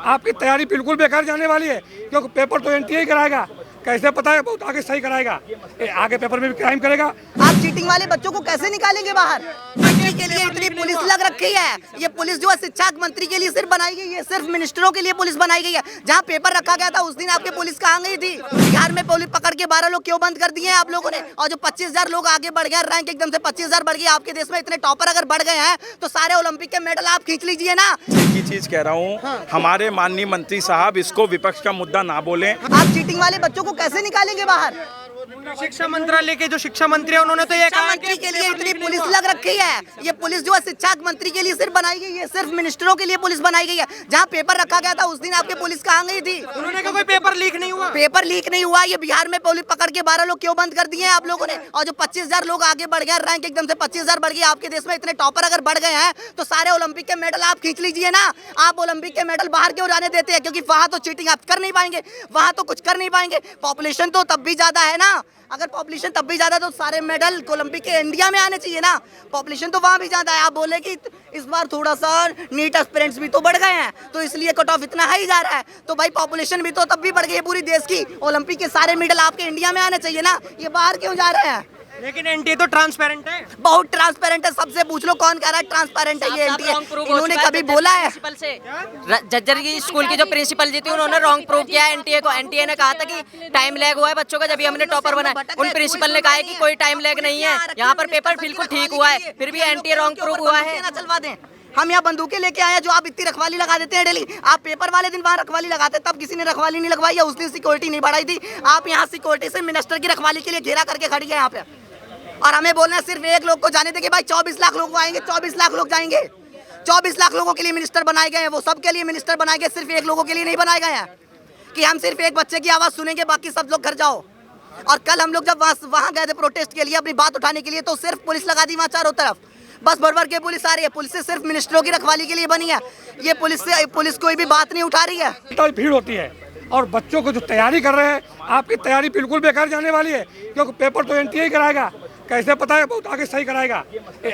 आपकी तैयारी बिल्कुल बेकार जाने वाली है, क्योंकि पेपर तो एनटीए ही कराएगा। कैसे पता है, बहुत आगे सही कराएगा, आगे पेपर में भी क्राइम करेगा। आप चीटिंग वाले बच्चों को कैसे निकालेंगे बाहर? चीटिंग के लिए इतनी पुलिस लग रखी है। ये पुलिस जो है शिक्षा मंत्री के लिए सिर्फ बनाई गई है, सिर्फ मिनिस्टरों के लिए पुलिस बनाई गई है। जहाँ पेपर रखा गया था उस दिन आपकी पुलिस कहाँ गई थी? बिहार में पुलिस पकड़ के 12 लोग क्यों बंद कर दिए हैं आप लोगों ने? और जो 25,000 लोग आगे बढ़ गए, रैंक एकदम से 25,000 बढ़ गई। आपके देश में इतने टॉपर अगर बढ़ गए हैं तो सारे ओलंपिक के मेडल आप खींच लीजिए ना। की चीज कह रहा हूँ, हमारे माननीय मंत्री साहब इसको विपक्ष का मुद्दा ना बोलें। आप चीटिंग वाले बच्चों को कैसे निकालेंगे बाहर? शिक्षा मंत्रालय के जो शिक्षा मंत्री है उन्होंने तो ये कहा मंत्री के लिए इतनी पुलिस लग रखी है। ये पुलिस जो है शिक्षा मंत्री के लिए सिर्फ बनाई गई है, सिर्फ मिनिस्टरों के लिए पुलिस बनाई गई है। जहाँ पेपर रखा गया था उस दिन आपकी पुलिस कहाँ गई थी? उन्होंने कहा कोई पेपर लीक नहीं हुआ। पेपर लीक नहीं हुआ। ये बिहार में पुलिस पकड़ के 12 लोग क्यों बंद कर दिए हैं आप लोगों ने? और जो 25,000 लोग आगे बढ़ गए, रैंक एकदम से 25,000 बढ़ गई। आपके देश में इतने टॉपर अगर बढ़ गए हैं तो सारे ओलंपिक के मेडल आप खींच लीजिए ना। आप ओलंपिक के मेडल बाहर क्यों जाने देते हैं? क्योंकि वहाँ तो चीटिंग आप कर नहीं पाएंगे, वहाँ तो कुछ कर नहीं पाएंगे। पॉपुलेशन तो तब भी ज्यादा है ना। अगर पॉपुलेशन तब भी ज्यादा तो सारे मेडल ओलंपिक के इंडिया में आने चाहिए ना। पॉपुलेशन तो वहाँ भी ज्यादा है। आप बोले कि इस बार थोड़ा सा नीट एस्पिरेंट्स भी तो बढ़ गए हैं तो इसलिए कट ऑफ इतना हाई जा रहा है। तो भाई पॉपुलेशन भी तो तब भी बढ़ गई है पूरी देश की। ओलंपिक के सारे मेडल आपके इंडिया में आने चाहिए ना। ये बाहर क्यों जा रहे हैं? लेकिन एनटीए तो ट्रांसपेरेंट है, बहुत ट्रांसपेरेंट है। सबसे पूछ लो कौन कह रहा है ट्रांसपेरेंट है ये एनटीए? इन्होंने कभी बोला है? जज्जर की स्कूल की जो प्रिंसिपल जी थी उन्होंने रॉन्ग प्रूव किया है एनटीए को। एनटीए ने कहा था कि टाइम लैग हुआ है बच्चों का, जब हमने टॉपर बनाया। उन प्रिंसिपल ने कहा है कि कोई टाइम लैग नहीं है, यहाँ पर पेपर बिल्कुल ठीक हुआ है, फिर भी एनटीए रॉन्ग प्रूव हुआ है। चलवा दें। हम यहाँ बंदूकें लेके आए हैं जो आप इतनी रखवाली लगा देते हैं डेली। आप पेपर वाले दिन वहाँ रखवाली लगाते, तब किसी ने रखवाली नहीं लगवाई है, उस दिन सिक्योरिटी नहीं बढ़ाई थी। आप यहाँ सिक्योरिटी से मिनिस्टर की रखवाली के लिए घेरा करके खड़ी है यहाँ पे, और हमें बोलना है सिर्फ एक लोग को जाने देंगे। भाई 24 लाख लोग आएंगे, 24 लाख लोग जाएंगे। 24 लाख लोगों के लिए मिनिस्टर बनाए गए हैं, वो सब के लिए मिनिस्टर बनाए गए, सिर्फ एक लोगों के लिए नहीं बनाए गए हैं कि हम सिर्फ एक बच्चे की आवाज़ सुनेंगे, बाकी सब लोग घर जाओ। और कल हम लोग जब वहाँ गए थे प्रोटेस्ट के लिए अपनी बात उठाने के लिए, तो सिर्फ पुलिस लगा दी वहाँ चारों तरफ। बस भर भर के पुलिस आ रही है। पुलिस से सिर्फ मिनिस्टरों की रखवाली के लिए बनी है। ये पुलिस कोई भी बात नहीं उठा रही है। भीड़ होती है और बच्चों को जो तैयारी कर रहे हैं, आपकी तैयारी बिल्कुल बेकार जाने वाली है, क्योंकि पेपर तो एनटीए ही कराएगा। कैसे पता है, बहुत आगे सही कराएगा,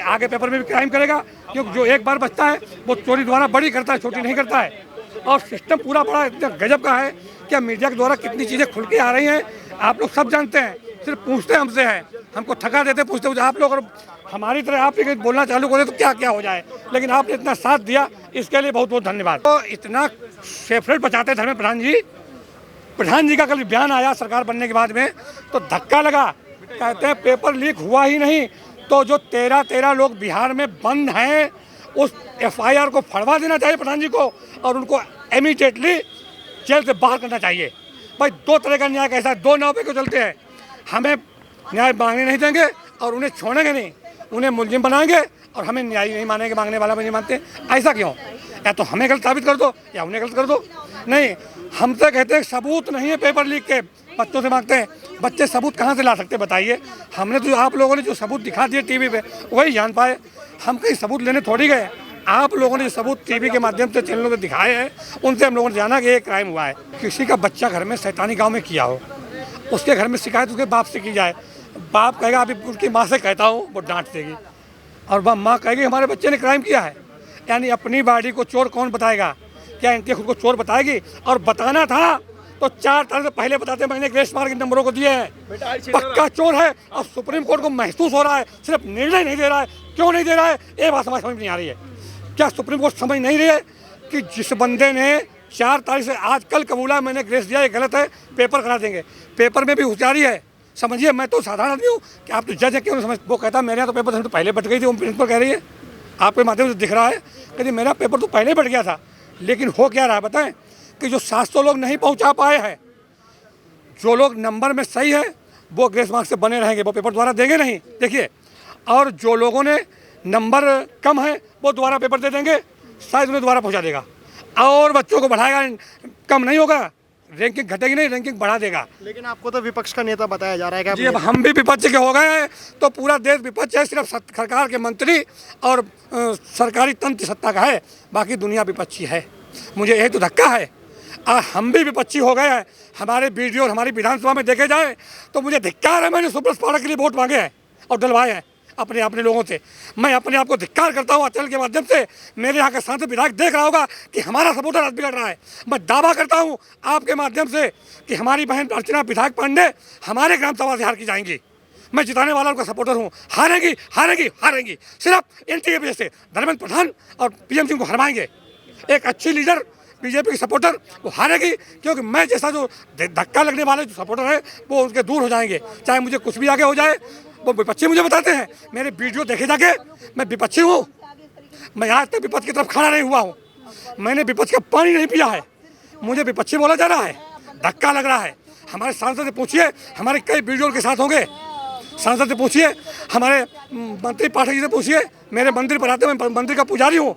आगे पेपर में भी क्राइम करेगा। क्योंकि जो एक बार बचता है वो चोरी द्वारा बड़ी करता है, छोटी नहीं करता है। और सिस्टम पूरा बड़ा इतना गजब का है कि मीडिया के द्वारा कितनी चीज़ें खुल के आ रही हैं, आप लोग सब जानते हैं। सिर्फ पूछते हमसे हैं, हमको थका देते पूछते। आप लोग और हमारी तरह आप भी बोलना चालू करें तो क्या क्या हो जाए, लेकिन आपने इतना साथ दिया, इसके लिए बहुत बहुत धन्यवाद। तो इतना फेफड़े बचाते धर्मेंद्र प्रधान जी का कल बयान आया सरकार बनने के बाद में, तो धक्का लगा। कहते हैं पेपर लीक हुआ ही नहीं, तो जो 13 लोग बिहार में बंद हैं उस एफआईआर को फड़वा देना चाहिए प्रधान जी को, और उनको इमीडिएटली जेल से बाहर करना चाहिए। भाई दो तरह का न्याय कैसा है, दो नाव पे क्यों चलते हैं? हमें न्याय मांगने नहीं देंगे और उन्हें छोड़ेंगे नहीं, उन्हें मुलजिम बनाएंगे और हमें न्याय नहीं मानेंगे, मांगने वाला नहीं मानते। ऐसा क्यों? या तो हमें गलत साबित कर दो या उन्हें गलत कर दो। नहीं, हमसे कहते हैं सबूत नहीं है पेपर लीक के, बच्चों से मांगते हैं। बच्चे सबूत कहाँ से ला सकते बताइए? हमने तो आप लोगों ने जो सबूत दिखा दिए टीवी पे वही जान पाए, हम कहीं सबूत लेने थोड़ी गए। आप लोगों ने जो सबूत टीवी के माध्यम से चैनलों पे दिखाए हैं उनसे हम लोगों ने जाना कि ये क्राइम हुआ है। किसी का बच्चा घर में शैतानी गाँव में किया हो, उसके घर में शिकायत उसके बाप से की जाए, बाप कहेगा अभी उसकी माँ से कहता हूँ, वो डांट देगी, और माँ कहेगी हमारे बच्चे ने क्राइम किया है। यानी अपनी बाड़ी को चोर कौन बताएगा? क्या एनटीए खुद को चोर बताएगी? और बताना था तो 4 साल से पहले बताते। मैंने ग्रेस मार्क के नंबरों को दिए हैं, पक्का चोर है। अब सुप्रीम कोर्ट को महसूस हो रहा है, सिर्फ निर्णय नहीं दे रहा है। क्यों नहीं दे रहा है ये बात समझ नहीं आ रही है। क्या सुप्रीम कोर्ट समझ नहीं रही है कि जिस बंदे ने 4 तारीख से आज कल कबूला मैंने ग्रेस दिया, ये गलत है, पेपर करा देंगे। पेपर में भी होशियारी है, समझिए। मैं तो साधारण आदमी हूँ कि आप तो जज है, क्यों समझ? वो कहता मेरे यहाँ तो पेपर तो पहले बट गई थी, वो प्रिंसिपल कह रही है, आपके माध्यम से दिख रहा है कि मेरा पेपर तो पहले बट गया था। लेकिन हो क्या रहा है बताएं कि जो 700 लोग नहीं पहुंचा पाए हैं, जो लोग नंबर में सही है वो ग्रेस मार्क्स से बने रहेंगे, वो पेपर दोबारा देंगे नहीं, देखिए। और जो लोगों ने नंबर कम है वो दोबारा पेपर दे देंगे, शायद उन्हें दोबारा पहुंचा देगा, और बच्चों को बढ़ाएगा, कम नहीं होगा, रैंकिंग घटेगी नहीं, रैंकिंग बढ़ा देगा। लेकिन आपको तो विपक्ष का नेता बताया जा रहा है कि जी, अब हम भी विपक्ष के हो गए हैं तो पूरा देश विपक्ष है। सिर्फ सरकार के मंत्री और सरकारी तंत्र सत्ता का है, बाकी दुनिया विपक्षी है। मुझे यही तो धक्का है। हम भी विपक्षी हो गए हैं। हमारे वीडियो और हमारी विधानसभा में देखे जाए तो मुझे धिक्कार है, मैंने सुब्रत पाठक के लिए वोट मांगे हैं और डलवाए हैं। अपने अपने लोगों से। मैं अपने आप को धिक्कार करता हूँ अचल के माध्यम से। मेरे यहाँ का सांसद विधायक देख रहा होगा कि हमारा सपोर्टर आज बिगड़ रहा है। मैं दावा करता हूँ आपके माध्यम से कि हमारी बहन अर्चना विधायक पांडे हमारे ग्राम सभा से हार की जाएंगी। मैं जिताने वाला उनका सपोर्टर हूँ। हारेंगी हारेंगी हारेंगी, सिर्फ एनटीए वजह से धर्मेंद्र प्रधान और पीएम सिंह को हरवाएंगे। एक अच्छी लीडर बीजेपी की सपोर्टर वो हारेगी, क्योंकि मैं जैसा जो धक्का लगने वाले जो सपोर्टर है वो उसके दूर हो जाएंगे। चाहे मुझे कुछ भी आगे हो जाए, वो विपक्षी मुझे बताते हैं। मेरे वीडियो देखे जाके मैं विपक्षी हूँ। मैं आज तक विपक्ष की तरफ खड़ा नहीं हुआ हूँ। मैंने विपक्ष का पानी नहीं पिया है। मुझे विपक्षी बोला जा रहा है, धक्का लग रहा है। हमारे सांसद से पूछिए, हमारे कई वीडियो के साथ होंगे। सांसद से पूछिए, हमारे मंत्री पाठक जी से पूछिए। मेरे मंदिर पर आते, मैं मंदिर का पुजारी हूँ।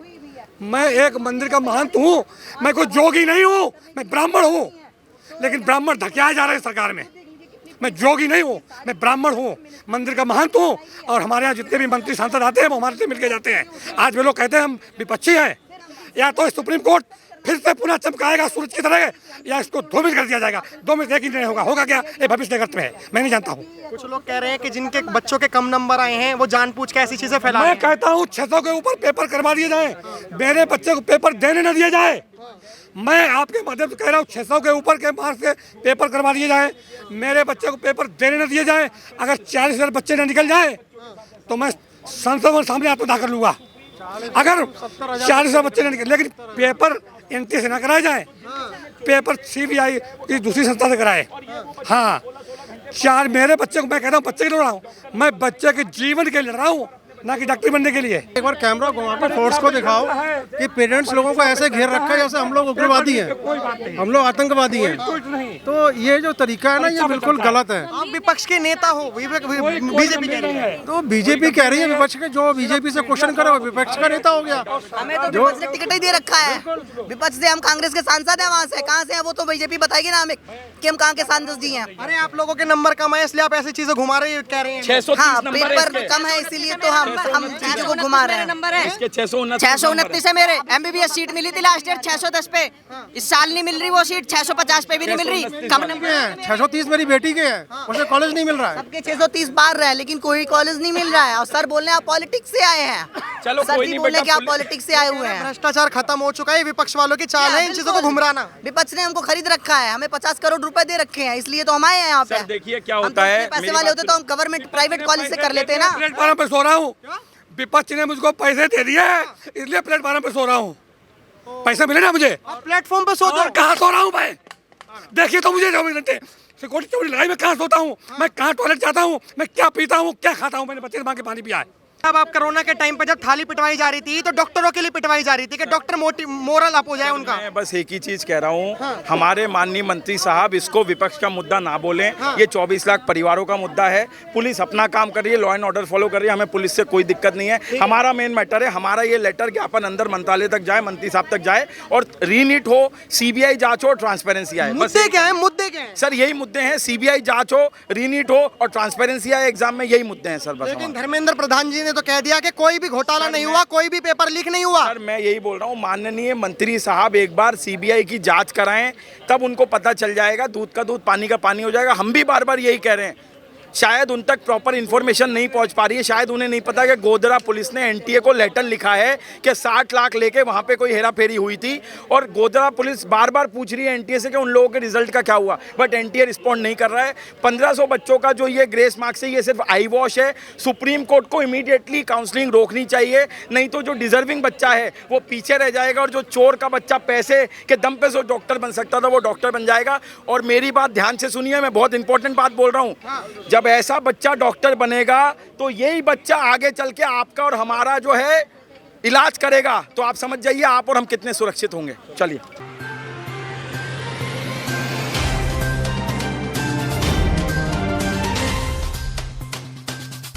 मैं एक मंदिर का महंत हूँ। मैं कोई जोगी नहीं हूँ, मैं ब्राह्मण हूँ। लेकिन ब्राह्मण धकेलाए जा रहे हैं सरकार में। मैं जोगी नहीं हूँ, मैं ब्राह्मण हूँ, मंदिर का महंत हूँ। और हमारे यहाँ जितने भी मंत्री सांसद आते हैं वो हमारे से मिलके जाते हैं। आज वे लोग कहते हैं हम विपक्षी हैं। या तो सुप्रीम कोर्ट फिर से पुनः चमकाएगा सूरज की तरह, या इसको 2 मिनट कर दिया जाएगा। 2 मिनट एक ही नहीं होगा क्या? ये भविष्य नेतृत्व है, मैं नहीं जानता हूँ। कुछ लोग कह रहे हैं कि जिनके बच्चों के कम नंबर आए हैं वो जानबूझ के ऐसी चीजें फैला रहे मैं हैं। कहता हूँ 600 के ऊपर पेपर करवा दिए जाए, मेरे बच्चे को पेपर देने न दिया जाए। मैं आपके माध्यम से कह रहा हूँ 600 के ऊपर के मार्क्स से पेपर करवा दिए जाए, मेरे बच्चे को पेपर देने न दिए जाए। अगर 40,000 बच्चे न निकल जाए तो मैं संसद में सामने आत्मदाह कर लूँगा। अगर 40,000 बच्चे न निकल, लेकिन पेपर एनटीए से ना कराए जाए, पेपर सीबीआई की दूसरी संस्था से कराए। हाँ, मेरे बच्चे को, मैं कहता हूँ बच्चे के लिए लड़ रहा हूँ, मैं बच्चे के जीवन के लिए लड़ रहा हूँ, ना कि डॉक्टर बनने के लिए। एक बार कैमरा घुमा कर फोर्स को दिखाओ कि पेरेंट्स लोगों को ऐसे घेर रखा है जैसे हम लोग उग्रवादी हैं, हम लोग आतंकवादी हैं। तो ये जो तरीका है ना, ये बिल्कुल गलत है। आप विपक्ष के नेता हो, बीजेपी कह रही है। तो बीजेपी कह रही है विपक्ष के, जो बीजेपी से क्वेश्चन करे वो विपक्ष का नेता हो गया। हमें तो विपक्ष ने टिकट ही दे रखा है। विपक्ष से हम कांग्रेस के सांसद हैं, वहाँ से कहाँ से हैं वो तो बीजेपी बताएगी ना हमें कि हम कहाँ के सांसद जी हैं। अरे आप लोगों के नंबर कम है इसलिए आप ऐसी चीजें घुमा रहे कह रहे हैं। 630 हाँ, नंबर पेपर कम है इसीलिए तो हम चीजों को घुमा रहे हैं। नंबर है इसके 629 है मेरे। एमबीबीएस सीट मिली थी लास्ट ईयर 610 पे, इस साल नहीं मिल रही वो सीट, 650 पे भी नहीं मिल रही। कम नंबर है। 630 मेरी बेटी के है, उसे कॉलेज नहीं मिल रहा है। सबके 630 बार रहे, लेकिन कोई कॉलेज नहीं मिल रहा है। और सर बोल रहे हैं आप पॉलिटिक्स से आए हैं। चलो सर कोई जी नहीं बोल रहे हैं कि बेटा, आप पॉलिटिक्स से आए हुए हैं। भ्रष्टाचार खत्म हो चुका है, विपक्ष वालों की चाल है इन चीजों को घुमराना। विपक्ष ने हमको खरीद रखा है, हमें 50 करोड़ रुपए दे रखे हैं, इसलिए तो हम आए हैं यहाँ पे। सर देखिए क्या हम होता तो है, इतने पैसे मेरी वाले बात होते तो हम गवर्नमेंट प्राइवेट कॉलेज से कर लेते हैं ना। प्लेटफार्म पे सो रहा हूँ, विपक्ष ने मुझको पैसे दे दिए इसलिए प्लेटफार्म पे सो रहा हूँ। पैसा मिले ना मुझे, प्लेटफॉर्म पे सो और कहाँ सो रहा हूँ मैं? देखिए तो मुझे 24 घंटे सिक्योरिटी चौड़ी लगाई, मैं कहाँ सोता हूँ, मैं कहाँ टॉयलेट जाता हूँ, मैं क्या पीता हूँ, क्या खाता हूँ। मैंने बच्चे से मांग के पानी पिया है। अब आप कोरोना के टाइम पे जब थाली पिटवाई जा रही थी तो डॉक्टरों के लिए पिटवाई जा रही थी कि डॉक्टर मोरल अप हो जाए उनका। मैं बस एक ही चीज कह रहा हूँ, हमारे माननीय मंत्री साहब इसको विपक्ष का मुद्दा ना बोलें। ये 24 लाख परिवारों का मुद्दा है। पुलिस अपना काम कर रही है, लॉ एंड ऑर्डर फॉलो कर रही है, हमें पुलिस से कोई दिक्कत नहीं है। हमारा मेन मैटर है, हमारा ये लेटर ज्ञापन अंदर मंत्रालय तक जाए, मंत्री साहब तक जाए और रीनीट हो, सीबीआई जांच हो, ट्रांसपेरेंसी आए। मुद्दे क्या है, मुद्दे क्या है? सर यही मुद्दे हैं, सीबीआई जांच हो, रीनीट हो और ट्रांसपेरेंसी आए एग्जाम में, यही मुद्दे हैं सर। बस लेकिन धर्मेंद्र प्रधान जी ने तो कह दिया कि कोई भी घोटाला नहीं हुआ, कोई भी पेपर लीक नहीं हुआ। सर मैं यही बोल रहा हूँ, माननीय मंत्री साहब एक बार सीबीआई की जांच कराएं, तब उनको पता चल जाएगा, दूध का दूध पानी का पानी हो जाएगा। हम भी बार बार यही कह रहे हैं, शायद उन तक प्रॉपर इन्फॉर्मेशन नहीं पहुंच पा रही है। शायद उन्हें नहीं पता कि गोधरा पुलिस ने एनटीए को लेटर लिखा है कि 60 लाख लेके वहां पे कोई हेरा फेरी हुई थी, और गोधरा पुलिस बार बार पूछ रही है एनटीए से कि उन लोगों के रिजल्ट का क्या हुआ, बट एनटीए रिस्पॉन्ड नहीं कर रहा है। 1500 बच्चों का जो ये ग्रेस मार्क्स है, ये सिर्फ आई वॉश है। सुप्रीम कोर्ट को इमीडिएटली काउंसलिंग रोकनी चाहिए, नहीं तो जो डिजर्विंग बच्चा है वो पीछे रह जाएगा, और जो चोर का बच्चा पैसे के दम पे जो डॉक्टर बन सकता था वो डॉक्टर बन जाएगा। और मेरी बात ध्यान से सुनिए, मैं बहुत इंपॉर्टेंट बात बोल रहा हूँ, जब ऐसा बच्चा डॉक्टर बनेगा तो यही बच्चा आगे चल के आपका और हमारा जो है इलाज करेगा, तो आप समझ जाइए आप और हम कितने सुरक्षित होंगे। चलिए।